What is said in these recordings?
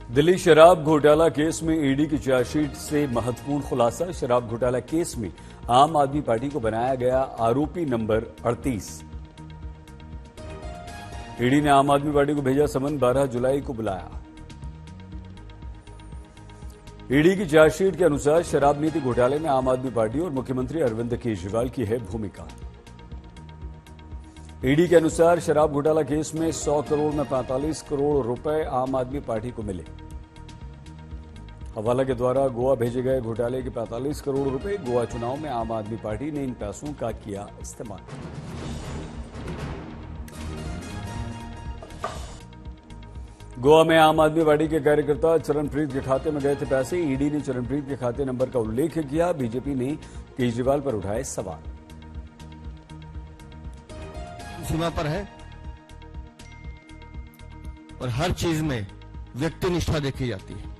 दिल्ली शराब घोटाला केस में ईडी की चार्जशीट से महत्वपूर्ण खुलासा। शराब घोटाला केस में आम आदमी पार्टी को बनाया गया आरोपी नंबर 38। ईडी ने आम आदमी पार्टी को भेजा समन, 12 जुलाई को बुलाया। ईडी की चार्जशीट के अनुसार शराब नीति घोटाले में आम आदमी पार्टी और मुख्यमंत्री अरविंद केजरीवाल की है भूमिका। ईडी के अनुसार शराब घोटाला केस में 100 करोड़ में 45 करोड़ रुपए आम आदमी पार्टी को मिले। हवाला के द्वारा गोवा भेजे गए घोटाले के 45 करोड़ रुपए गोवा चुनाव में आम आदमी पार्टी ने इन पैसों का किया इस्तेमाल। गोवा में आम आदमी पार्टी के कार्यकर्ता चरणप्रीत के खाते में गए थे पैसे। ईडी ने चरणप्रीत के खाते नंबर का उल्लेख किया। बीजेपी ने केजरीवाल पर उठाए सवाल। सीमा पर है और हर चीज में व्यक्ति निष्ठा देखी जाती है।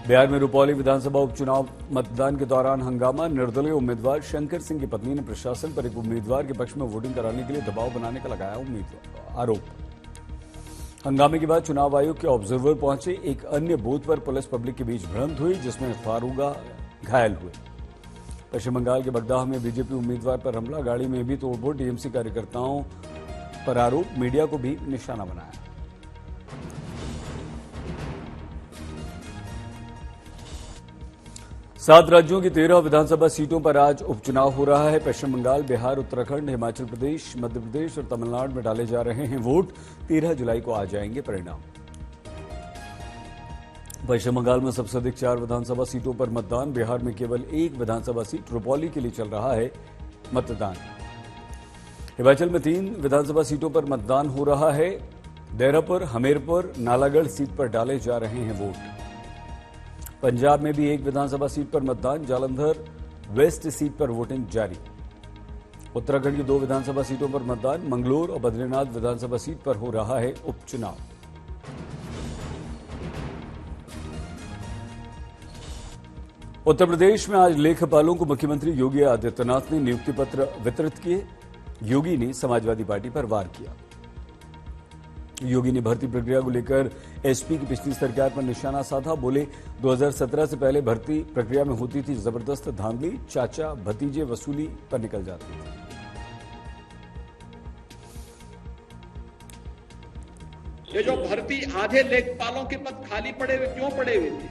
बिहार में रुपौली विधानसभा उपचुनाव मतदान के दौरान हंगामा। निर्दलीय उम्मीदवार शंकर सिंह की पत्नी ने प्रशासन पर एक उम्मीदवार के पक्ष में वोटिंग कराने के लिए दबाव बनाने का लगाया आरोप। हंगामे के बाद चुनाव आयोग के ऑब्जर्वर पहुंचे। एक अन्य बूथ पर पुलिस पब्लिक के बीच भिड़ंत हुई, जिसमें फारूगा घायल हुए। पश्चिम बंगाल के बगदाह में बीजेपी उम्मीदवार पर हमला, गाड़ी में भी तोड़फोड़, टीएमसी कार्यकर्ताओं पर आरोप, मीडिया को भी निशाना बनाया। सात राज्यों की 13 विधानसभा सीटों पर आज उपचुनाव हो रहा है। पश्चिम बंगाल, बिहार, उत्तराखंड, हिमाचल प्रदेश, मध्य प्रदेश और तमिलनाडु में डाले जा रहे हैं वोट। 13 जुलाई को आ जाएंगे परिणाम। पश्चिम बंगाल में सबसे अधिक 4 विधानसभा सीटों पर मतदान। बिहार में केवल 1 विधानसभा सीट रुपौली के लिए चल रहा है मतदान। हिमाचल में 3 विधानसभा सीटों पर मतदान हो रहा है। देहरापुर, हमीरपुर, नालागढ़ सीट पर डाले जा रहे हैं वोट। पंजाब में भी 1 विधानसभा सीट पर मतदान। जालंधर वेस्ट सीट पर वोटिंग जारी। उत्तराखंड की 2 विधानसभा सीटों पर मतदान। मंगलोर और बद्रीनाथ विधानसभा सीट पर हो रहा है उपचुनाव। उत्तर प्रदेश में आज लेखपालों को मुख्यमंत्री योगी आदित्यनाथ ने नियुक्ति पत्र वितरित किए। योगी ने समाजवादी पार्टी पर वार किया। योगी ने भर्ती प्रक्रिया को लेकर एसपी की पिछली सरकार पर निशाना साधा। बोले, 2017 से पहले भर्ती प्रक्रिया में होती थी जबरदस्त धांधली, चाचा भतीजे वसूली पर निकल जाते थे। ये जो भर्ती, आधे लेखपालों के पद खाली पड़े हुए क्यों पड़े हुए थे?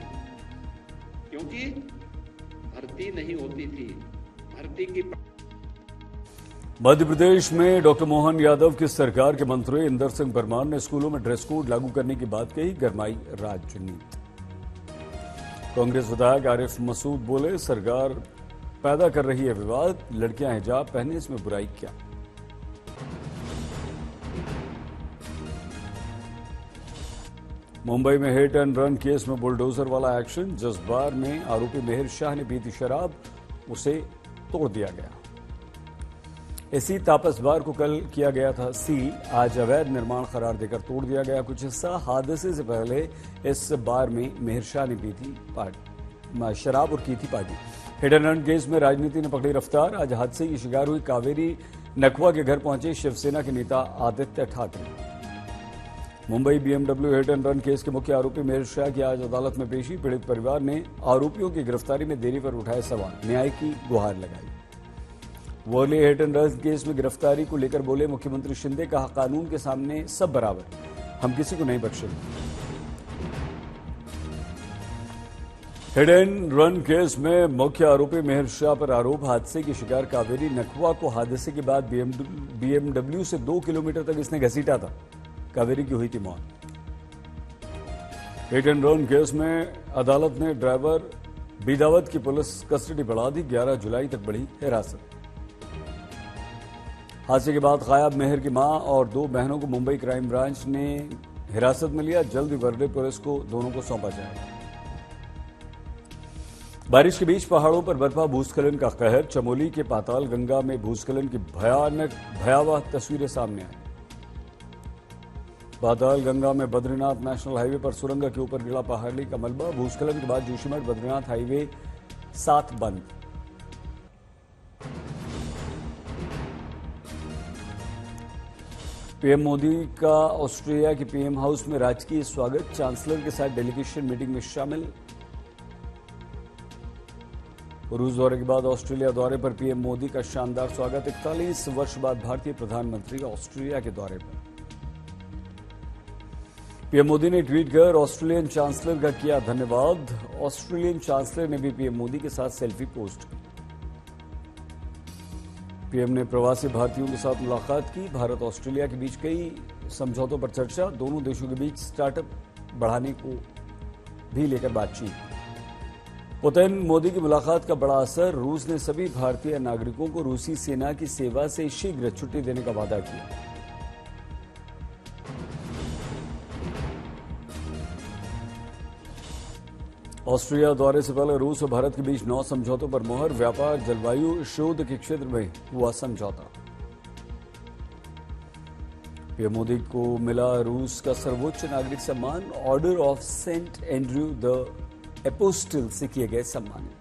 क्योंकि भर्ती नहीं होती थी। भर्ती की मध्य प्रदेश में डॉक्टर मोहन यादव की सरकार के मंत्री इंदर सिंह परमार ने स्कूलों में ड्रेस कोड लागू करने की बात कही। गरमाई राजनीति। कांग्रेस विधायक आरिफ मसूद बोले, सरकार पैदा कर रही है विवाद, लड़कियां हिजाब पहने, इसमें बुराई क्या। मुंबई में हिट एंड रन केस में बुलडोजर वाला एक्शन। जज्बार में आरोपी मेहर शाह ने पी थी शराब, उसे तोड़ दिया गया। इसी तापस बार को कल किया गया था सील, आज अवैध निर्माण करार देकर तोड़ दिया गया कुछ हिस्सा। हादसे से पहले इस बार में मेहर शाह ने पी थी शराब और की थी party. Hit and run case में राजनीति ने पकड़ी रफ्तार। आज हादसे की शिकार हुई कावेरी नकवा के घर पहुंचे शिवसेना के नेता Aditya Thackeray. Mumbai BMW hit and run case के मुख्य आरोपी मेहर शाह की आज अदालत में पेशी। पीड़ित परिवार ने आरोपियों की गिरफ्तारी में देरी पर उठाए सवाल, न्याय की गुहार लगाई। Worli hit and run case में गिरफ्तारी को लेकर बोले मुख्यमंत्री शिंदे, कहा कानून के सामने सब बराबर, हम किसी को नहीं बख्शेंगे। हिट एंड रन केस में मुख्य आरोपी मेहर शाह पर आरोप, हादसे की शिकार कावेरी नकवा को हादसे के बाद बीएमडब्ल्यू से 2 किलोमीटर तक इसने घसीटा था। कावेरी की हुई थी मौत। हिट एंड रन केस में अदालत ने ड्राइवर बीदावत की पुलिस कस्टडी बढ़ा दी। 11 जुलाई तक बढ़ी हिरासत। हादसे के बाद गायब मेहर की मां और 2 बहनों को मुंबई क्राइम ब्रांच ने हिरासत में लिया। जल्द ही वर्ली पुलिस को दोनों को सौंपा जाएगा। बारिश के बीच पहाड़ों पर बर्फा, भूस्खलन का कहर। चमोली के पाताल गंगा में भूस्खलन की भयावह तस्वीरें सामने आई। पाताल गंगा में बद्रीनाथ नेशनल हाईवे पर सुरंग के ऊपर गिरा पहाड़ी का मलबा। भूस्खलन के बाद जोशीमठ बद्रीनाथ हाईवे 7 बंद। पीएम मोदी का ऑस्ट्रेलिया के पीएम हाउस में राजकीय स्वागत, चांसलर के साथ डेलीगेशन मीटिंग में शामिल। रूस दौरे के बाद ऑस्ट्रेलिया दौरे पर पीएम मोदी का शानदार स्वागत, 41 वर्ष बाद भारतीय प्रधानमंत्री ऑस्ट्रेलिया के दौरे पर। पीएम मोदी ने ट्वीट कर ऑस्ट्रेलियन चांसलर का किया धन्यवाद। ऑस्ट्रेलियन चांसलर ने भी पीएम मोदी के साथ सेल्फी पोस्ट की। पीएम ने प्रवासी भारतीयों के साथ मुलाकात की। भारत ऑस्ट्रेलिया के बीच कई समझौतों पर चर्चा, दोनों देशों के बीच स्टार्टअप बढ़ाने को भी लेकर बातचीत। पुतिन मोदी की मुलाकात का बड़ा असर, रूस ने सभी भारतीय नागरिकों को रूसी सेना की सेवा से शीघ्र छुट्टी देने का वादा किया। ऑस्ट्रेलिया दौरे से पहले रूस और भारत के बीच 9 समझौतों पर मोहर, व्यापार, जलवायु, शोध के क्षेत्र में हुआ समझौता। पीएम मोदी को मिला रूस का सर्वोच्च नागरिक सम्मान, order of Saint Andrew the Apostle से किए गए सम्मानित।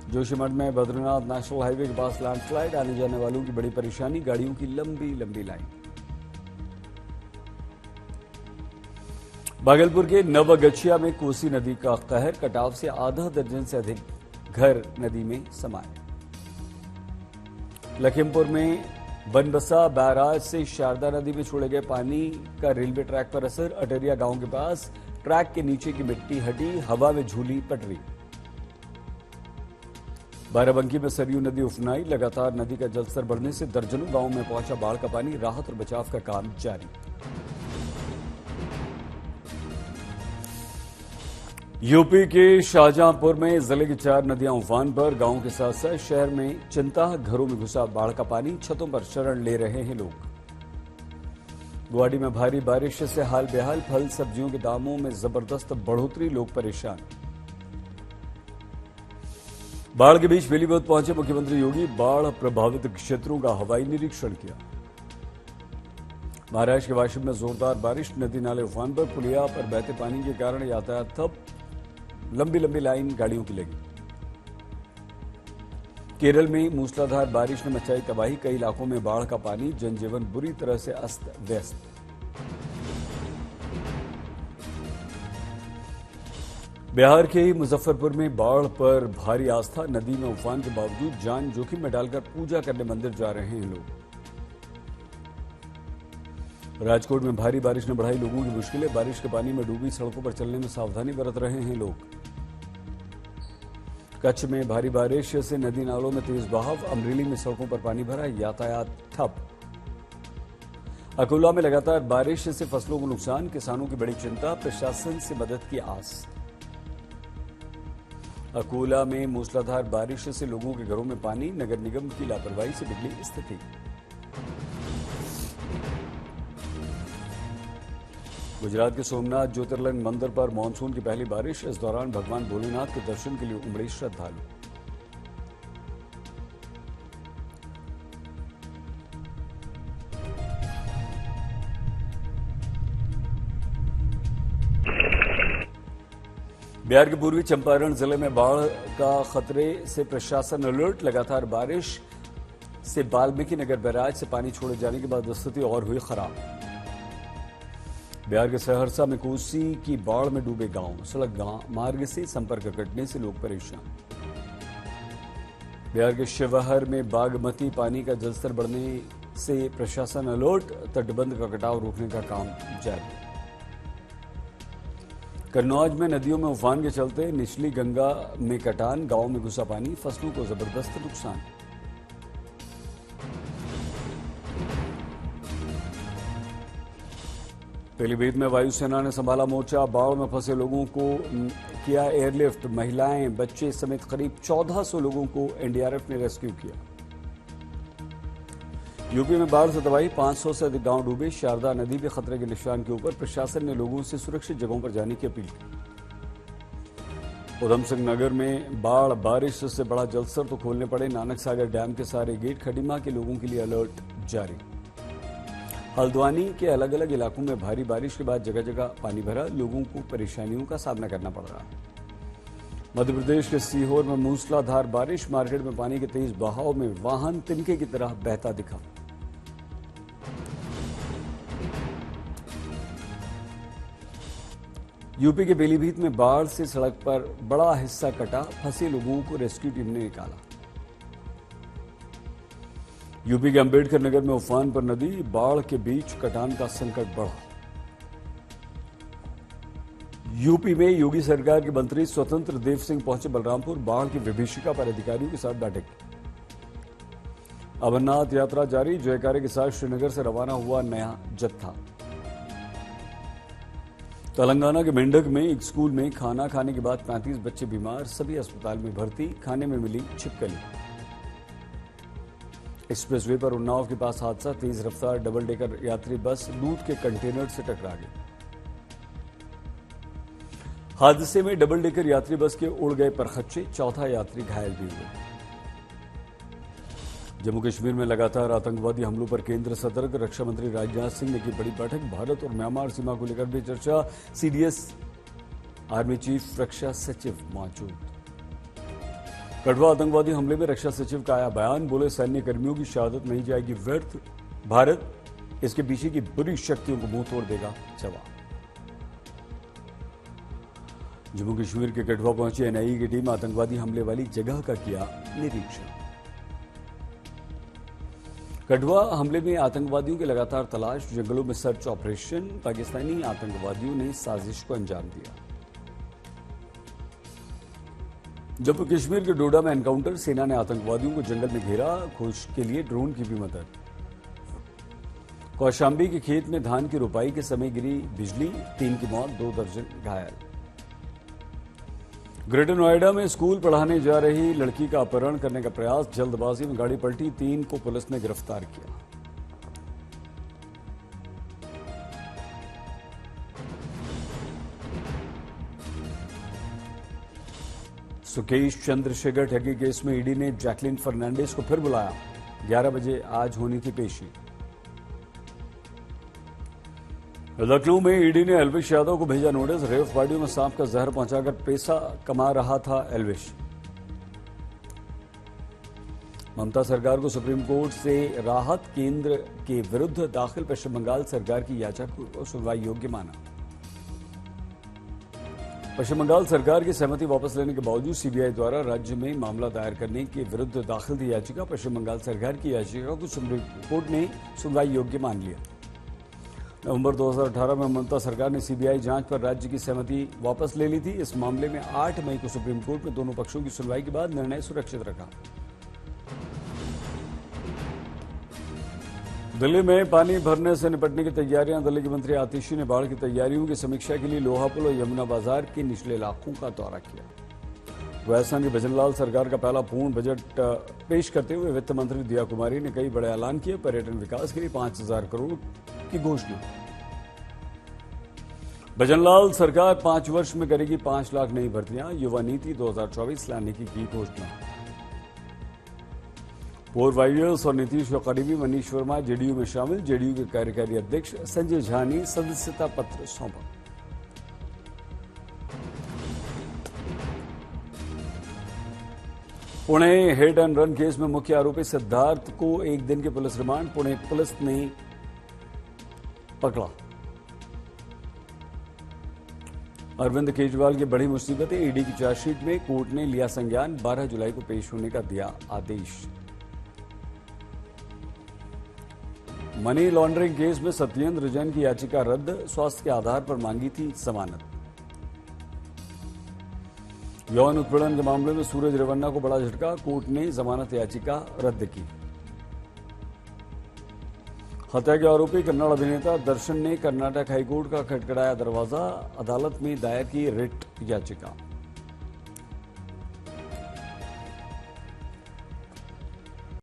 जोशीमठ में बद्रीनाथ नेशनल हाईवे के पास लैंडस्लाइड, आने जाने वालों की बड़ी परेशानी, गाड़ियों की लंबी लंबी लाइन। भागलपुर के नवगछिया में कोसी नदी का कहर, कटाव से आधा दर्जन से अधिक घर नदी में समाये। लखीमपुर में बनबसा बैराज से शारदा नदी में छोड़े गए पानी का रेलवे ट्रैक पर असर, अटरिया गांव के पास ट्रैक के नीचे की मिट्टी हटी, हवा में झूली पटरी। बाराबंकी में सरयू नदी उफनाई, लगातार नदी का जलस्तर बढ़ने से दर्जनों गांवों में पहुंचा बाढ़ का पानी, राहत और बचाव का काम जारी। यूपी के शाहजहांपुर में जिले की 4 नदियां उफान पर, गांव के साथ साथ शहर में चिंता, घरों में घुसा बाढ़ का पानी, छतों पर शरण ले रहे हैं लोग। गुवाहाटी में भारी बारिश से हाल बेहाल, फल सब्जियों के दामों में जबरदस्त बढ़ोतरी, लोग परेशान। बाढ़ के बीच पीलीभीत पहुंचे मुख्यमंत्री योगी, बाढ़ प्रभावित क्षेत्रों का हवाई निरीक्षण किया। महाराष्ट्र के वाशिम में जोरदार बारिश, नदी नाले उफान पर, पुलिया पर बहते पानी के कारण यातायात ठप, लंबी लंबी लाइन गाड़ियों की लगी। केरल में मूसलाधार बारिश ने मचाई तबाही, कई इलाकों में बाढ़ का पानी, जनजीवन बुरी तरह से अस्त व्यस्त। बिहार के मुजफ्फरपुर में बाढ़ पर भारी आस्था, नदी में उफान के बावजूद जान जोखिम में डालकर पूजा करने मंदिर जा रहे हैं लोग। राजकोट में भारी बारिश ने बढ़ाई लोगों की मुश्किलें, बारिश के पानी में डूबी सड़कों पर चलने में सावधानी बरत रहे हैं लोग। कच्छ में भारी बारिश से नदी नालों में तेज बहाव, अमरेली में सड़कों पर पानी भरा, यातायात ठप। अकोला में लगातार बारिश से फसलों को नुकसान, किसानों की बड़ी चिंता, प्रशासन से मदद की आस। अकोला में मूसलाधार बारिश से लोगों के घरों में पानी, नगर निगम की लापरवाही से बिगड़ी स्थिति। गुजरात के सोमनाथ ज्योतिर्लिंग मंदिर पर मानसून की पहली बारिश, इस दौरान भगवान भोलेनाथ के दर्शन के लिए उमड़े श्रद्धालु। बिहार के पूर्वी चंपारण जिले में बाढ़ का खतरे से प्रशासन अलर्ट, लगातार बारिश से वाल्मीकि नगर बैराज से पानी छोड़े जाने के बाद स्थिति और हुई खराब। बिहार के सहरसा में कोसी की बाढ़ में डूबे गांव, सड़क मार्ग से संपर्क कटने से लोग परेशान। बिहार के शिवहर में बागमती पानी का जलस्तर बढ़ने से प्रशासन अलर्ट, तटबंध का कटाव रोकने का काम जारी। कन्नौज में नदियों में उफान के चलते निचली गंगा में कटान, गांव में घुसा पानी, फसलों को जबरदस्त नुकसान। पीलीभीत में वायुसेना ने संभाला मोर्चा, बाढ़ में फंसे लोगों को किया एयरलिफ्ट, महिलाएं बच्चे समेत करीब 1400 लोगों को एनडीआरएफ ने रेस्क्यू किया। यूपी में बाढ़ से तबाही, 500 से अधिक गांव डूबे, शारदा नदी भी खतरे के निशान के ऊपर, प्रशासन ने लोगों से सुरक्षित जगहों पर जाने की अपील की। उधम सिंह नगर में बाढ़ बारिश से बड़ा जलस्तर तो खोलने पड़े, नानक सागर डैम के सारे गेट, खडीमा के लोगों के लिए अलर्ट जारी। हल्द्वानी के अलग अलग इलाकों में भारी बारिश के बाद जगह जगह पानी भरा, लोगों को परेशानियों का सामना करना पड़ रहा है। मध्य प्रदेश के सीहोर में मूसलाधार बारिश, मार्केट में पानी के तेज बहाव में वाहन तिनके की तरह बहता दिखा। यूपी के पीलीभीत में बाढ़ से सड़क पर बड़ा हिस्सा कटा, फंसे लोगों को रेस्क्यू टीम ने निकाला। यूपी के अंबेडकर नगर में उफान पर नदी, बाढ़ के बीच कटान का संकट बढ़ा। यूपी में योगी सरकार के मंत्री स्वतंत्र देव सिंह पहुंचे बलरामपुर, बाढ़ की विभीषिका पर अधिकारियों के साथ बैठक। अमरनाथ यात्रा जारी, जयकारे के साथ श्रीनगर से रवाना हुआ नया जत्था। तेलंगाना के मेंढक में एक स्कूल में खाना खाने के बाद 35 बच्चे बीमार, सभी अस्पताल में भर्ती, खाने में मिली छिपकली। एक्सप्रेसवे पर उन्नाव के पास हादसा, तेज रफ्तार डबल डेकर यात्री बस दूध के कंटेनर से टकरा गई। हादसे में डबल डेकर यात्री बस के उड़ गए परखच्चे, चौथा यात्री घायल भी हुए। जम्मू कश्मीर में लगातार आतंकवादी हमलों पर केंद्र सतर्क, रक्षा मंत्री राजनाथ सिंह ने की बड़ी बैठक, भारत और म्यांमार सीमा को लेकर भी चर्चा। सीडीएस आर्मी चीफ रक्षा सचिव मौजूद। कठुआ आतंकवादी हमले में रक्षा सचिव का आया बयान, बोले सैन्य कर्मियों की शहादत नहीं जाएगी व्यर्थ, भारत इसके पीछे की बुरी शक्तियों को मुंह तोड़ देगा जवाब। जम्मू कश्मीर के कठुआ पहुंची एनआईए की टीम, आतंकवादी हमले वाली जगह का किया निरीक्षण। कठुआ हमले में आतंकवादियों की लगातार तलाश, जंगलों में सर्च ऑपरेशन, पाकिस्तानी आतंकवादियों ने साजिश को अंजाम दिया। जम्मू कश्मीर के डोडा में एनकाउंटर, सेना ने आतंकवादियों को जंगल में घेरा, खोज के लिए ड्रोन की भी मदद। कौशांबी के खेत में धान की रोपाई के समय गिरी बिजली, 3 की मौत, 2 दर्जन घायल। ग्रेटर नोएडा में स्कूल पढ़ाने जा रही लड़की का अपहरण करने का प्रयास, जल्दबाजी में गाड़ी पलटी, 3 को पुलिस ने गिरफ्तार किया। सुकेश चंद्रशेखर ठगी केस में ईडी ने जैकलिन फर्नांडिस को फिर बुलाया, 11 बजे आज होनी थी पेशी। लखनऊ में ईडी ने एल्विश यादव को भेजा नोटिस, रेव पार्टियों में सांप का जहर पहुंचाकर पैसा कमा रहा था एल्विश। ममता सरकार को सुप्रीम कोर्ट से राहत, केंद्र के विरुद्ध दाखिल पश्चिम बंगाल सरकार की याचिका को सुनवाई योग्य माना। पश्चिम बंगाल सरकार की सहमति वापस लेने के बावजूद सीबीआई द्वारा राज्य में मामला दायर करने के विरुद्ध दाखिल थी याचिका, पश्चिम बंगाल सरकार की याचिका को सुप्रीम कोर्ट ने सुनवाई योग्य मान लिया। नवंबर 2018 में ममता सरकार ने सीबीआई जांच पर राज्य की सहमति वापस ले ली थी। इस मामले में 8 मई को सुप्रीम कोर्ट में दोनों पक्षों की सुनवाई के बाद निर्णय सुरक्षित रखा। दिल्ली में पानी भरने से निपटने की तैयारियां, दिल्ली के मंत्री आतिशी ने बाढ़ की तैयारियों की समीक्षा के लिए लोहापुल और यमुना बाजार के निचले इलाकों का दौरा किया। राजस्थान की भजनलाल सरकार का पहला पूर्ण बजट पेश करते हुए वित्त मंत्री दिया कुमारी ने कई बड़े ऐलान किए, पर्यटन विकास के लिए 5000 करोड़ की घोषणा। भजनलाल सरकार 5 वर्ष में करेगी 5 लाख नई भर्तियां, युवा नीति 2024 लाने की घोषणा। पूर्व आईएएस और नीतीश का करीबी मनीष वर्मा जेडीयू में शामिल, जेडीयू के कार्यकारी अध्यक्ष संजय झा ने सदस्यता पत्र सौंपा। Pune hit and run case में मुख्य आरोपी सिद्धार्थ को 1 दिन के पुलिस रिमांड, पुणे पुलिस ने पकड़ा। अरविंद केजरीवाल की बड़ी मुसीबतें, ईडी की चार्जशीट में कोर्ट ने लिया संज्ञान, 12 जुलाई को पेश होने का दिया आदेश। मनी लॉन्ड्रिंग केस में सत्येंद्र जैन की याचिका रद्द, स्वास्थ्य के आधार पर मांगी थी जमानत। यौन उत्पीड़न के मामले में सूरज रेवन्ना को बड़ा झटका, कोर्ट ने जमानत याचिका रद्द की। हत्या के आरोपी कन्नड़ अभिनेता दर्शन ने कर्नाटक हाईकोर्ट का खटखटाया दरवाजा, अदालत में दायर की रिट याचिका।